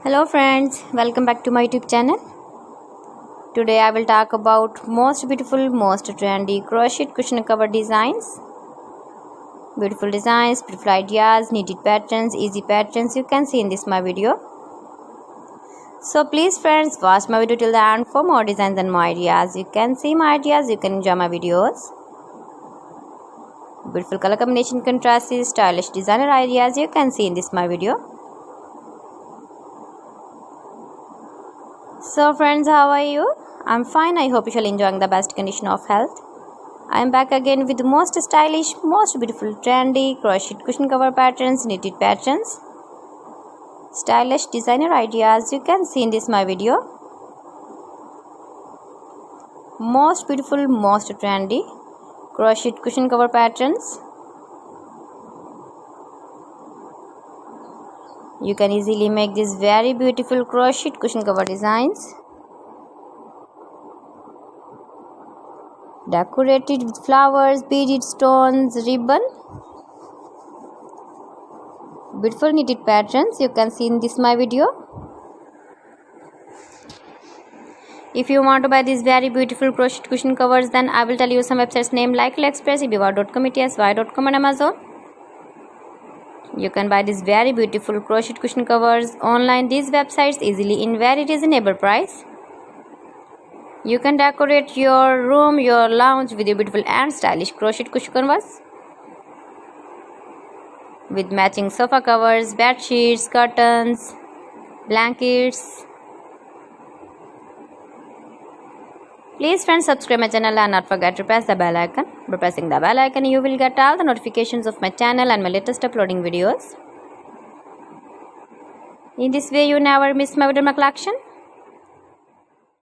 Hello friends, welcome back to my YouTube channel. Today I will talk about most beautiful, most trendy crochet cushion cover designs. Beautiful designs, beautiful ideas, knitted patterns, easy patterns you can see in this my video. So please friends, watch my video till the end for more designs and more ideas. You can see my ideas, you can enjoy my videos. Beautiful color combination contrasts, stylish designer ideas you can see in this my video. So friends, how are you? I'm fine. I hope you shall enjoying the best condition of health. I am back again with the most stylish, most beautiful, trendy crochet cushion cover patterns, knitted patterns, stylish designer ideas you can see in this my video. Most beautiful, most trendy crochet cushion cover patterns. You can easily make these very beautiful crochet cushion cover designs. Decorated with flowers, beaded stones, ribbon. Beautiful knitted patterns you can see in this my video. If you want to buy these very beautiful crochet cushion covers, then I will tell you some websites name like AliExpress, eBay.com, ETSY.com and Amazon. You can buy these very beautiful crochet cushion covers online these websites easily in very reasonable price. You can decorate your room, your lounge with your beautiful and stylish crochet cushion covers with matching sofa covers, bed sheets, curtains, blankets. Please friends, subscribe my channel and not forget to press the bell icon. By pressing the bell icon, you will get all the notifications of my channel and my latest uploading videos. In this way, you never miss my video collection.